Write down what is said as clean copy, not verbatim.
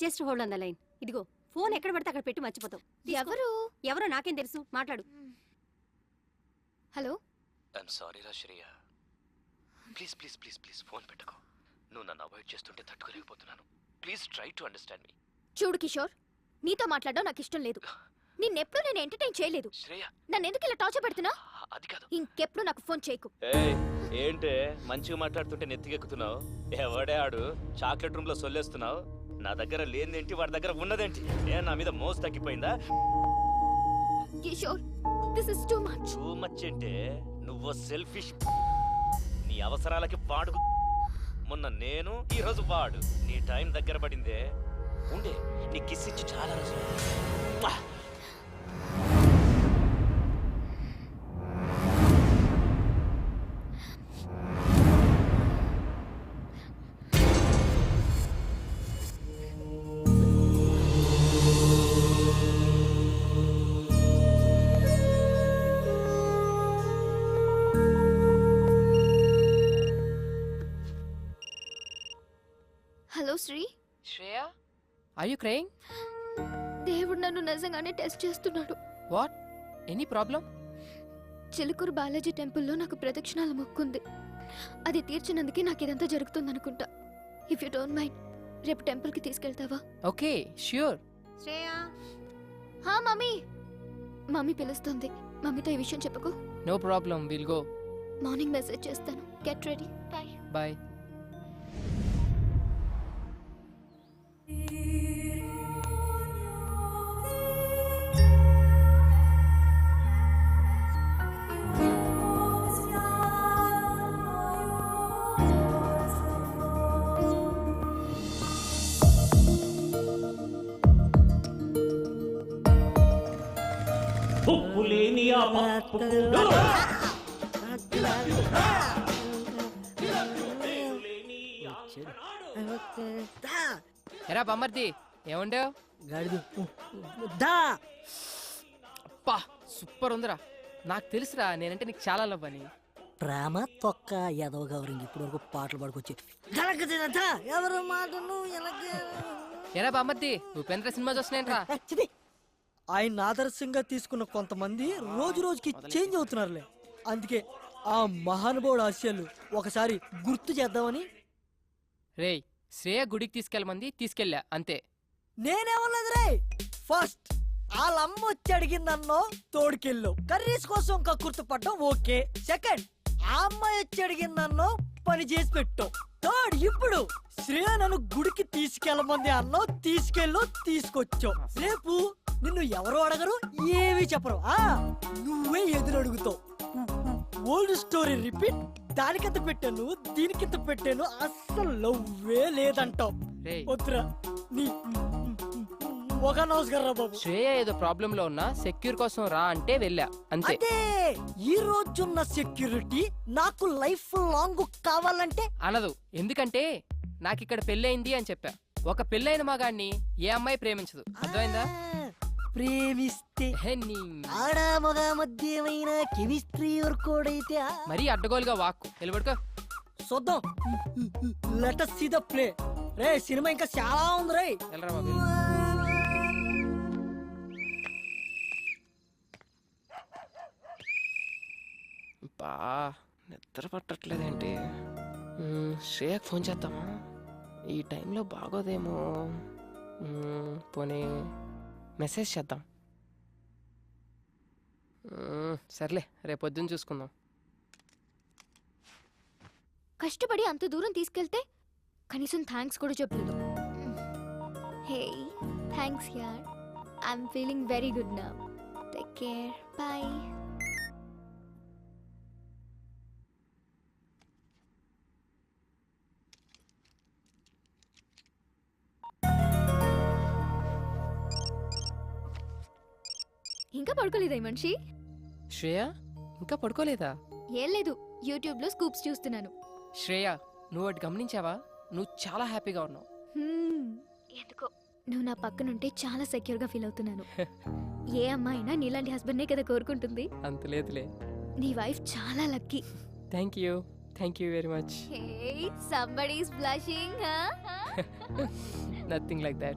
Just hold on the line. ఇదిగో phone ఎక్కడ పడితే అక్కడ పెట్టి మర్చిపోతావు. ఎవరో నాకేం తెలుసు, మాట్లాడు. హలో. ఐఎమ్ సారీ రా Shreya, please please please please phone పెట్టుకో. నువ్వు నన్ను అవాయిడ్ చేస్తుంటే తట్టుకోలేకపోతున్నాను. ప్లీజ్ ట్రై టు అండర్స్టాండ్ మీ. చూడు కిషోర్, నీతో మాట్లాడడం నాకు ఇష్టం లేదు. నిన్నెప్పుడు నేను ఎంటర్టైన్ చేయలేదు. శ్రేయ, నన్ను ఎందుకు ఇలా టార్చర్ పెడుతున్నా? అది కాదు. ఇంకెప్పుడు నాకు ఫోన్ చేయకు. ఏంటే మంచిగా మాట్లాడుతుంటే నెత్తికెక్కుతున్నావు? ఎవడే ఆడు చాక్లెట్ రూమ్ లో సొల్లేస్తున్నావు? నా దగ్గర లేనిదేంటి, వాడి దగ్గర ఉన్నదేంటి? నా మీద మోసు తగ్గిపోయిందా? Kishore, this is too much. Too much అంటే నువ్వు సెల్ఫిష్. నీ అవసరాలకి వాడు. మొన్న నేను, ఈ రోజు వాడు. నీ టైం దగ్గర పడిందే. ఉండే నీ కిస్ ఇచ్చి చాలా రోజులు. Hello Sri. Shreya, are you crying? దేవుడు నన్ను నిజంగానే టెస్ట్ చేస్తున్నాడు. What? Any problem? Chilkur Balaji టెంపుల్లో నాకు ప్రదక్షిణాల మొక్కుంది. అది తీర్చినందుకే నాకు ఇదంతా జరుగుతుందనుకుంటా. ఇఫ్ యూ డోంట్ మైండ్, రేపు టెంపుల్కి తీసుకెళ్తావా? Okay, sure. శ్రేయ, హా మమ్మీ. మమ్మీ పిలుస్తుంది. మమ్మీతో ఈ విషయం చెప్పుకో. No problem, will go. Morning message చేస్తాను. Get ready. బాయ్. బాయ్. ఎరా బమ్మర్ది, ఏముండవు? అప్పా సూపర్ ఉందిరా. నాకు తెలుసురా, నేనంటే నీకు చాలా లవ్ అని. ప్రేమ తొక్క ఎదవ గౌరింగ్ ఇప్పటి వరకు పాటలు పాడుకొచ్చి ఎవరు మాటను ఎరా బామ్మర్ది, ఉపేంద్ర సినిమా చూస్తున్నాయంట్రా. ఆయన ఆదర్శంగా తీసుకున్న కొంతమంది రోజు రోజుకి చేంజ్ అవుతున్నారులే. అందుకే ఆ మహానుభావుడు ఆశయాలు ఒకసారి గుర్తు చేద్దామని. రేయ్, శ్రేయ గుడికి తీసుకెళ్ళమంది, తీసుకెళ్ళా అంతే. నేనేమన్నది రే, ఫస్ట్ వాళ్ళమ్మ వచ్చి అడిగిందన్నో తోడుకెళ్ళు, కర్రీస్ కోసం కక్కుర్తి పడ్డం ఓకే. సెకండ్, ఆ అమ్మాయి వచ్చి అడిగిందన్నో పని చేసి పెట్టు. థర్డ్, ఇప్పుడు శ్రేయ నన్ను గుడికి తీసుకెళ్ళమంది అన్నో తీసుకెళ్ళు, తీసుకొచ్చావు. రేపు నిన్ను ఎవరు అడగరు, ఏమీ చెప్పరు. నువ్వే ఎదురు అడుగుతావు. Old story repeat. దానికింత పెట్టాను, దీనికింత పెట్టాను, అస్సలు లవ్వే లేదంటావు. వద్దురా నీ ఒక నమస్కారం బాబు. శ్రేయ ఏదో ప్రాబ్లం లో ఉన్నా సెక్యూర్ కోసం రా అంటే వెళ్ళా అంతే. ఈ రోజున్న సెక్యూరిటీ నాకు లైఫ్ లాంగ్ కావాలంటే అనదు. ఎందుకంటే నాకు ఇక్కడ పెళ్ళయింది అని చెప్పా. ఒక పెళ్ళైన మగాన్ని ఏ అమ్మాయి ప్రేమించదు, అర్థమైందా? ప్రేమిస్తే ఆడ మగ మధ్యమైన కెమిస్ట్రీ వర్కౌట్ అయితే మరీ అడ్డగోలుగా వాక్కు నిలబడుకో. చూద్దాం. Let us see the play. Ray cinema ఇంకా చాలా ఉంది రే. వెళ్ళరా బాబు. బా నిద్ర పట్టట్లేదేంటి? శ్రేయకు ఫోన్ చేద్దామా? ఈ టైంలో బాగోదేమో. పోనీ మెసేజ్ చేద్దాం. సర్లే, రేపు పొద్దున్న చూసుకుందాం. కష్టపడి అంత దూరం తీసుకెళ్తే కనీసం థ్యాంక్స్ కూడా చెప్పలేదు. హే థ్యాంక్స్ యార్, I'm feeling very good now. Take care, bye. ఇంకా పడుకోలేదా ఈ మనిషి? శ్రేయ ఇంకా పడుకోలేదా? ఏం లేదు, యూట్యూబ్ లో స్కూప్స్ చూస్తున్నాను. శ్రేయ, నువ్వు వాటి గమనించావా? నువ్వు చాలా హ్యాపీగా ఉన్నావు. ఎందుకో నువ్వు నా పక్కనుంటే చాలా సెక్యూర్ గా ఫీల్ అవుతున్నాను. ఏ అమ్మాయినా నీలాంటి హస్బెండ్ నే కదా కోరుకుంటుంది. అంత లేదులే, నీ వైఫ్ చాలా lucky. Thank you very much. Hey, somebody's blushing, huh? Nothing like that.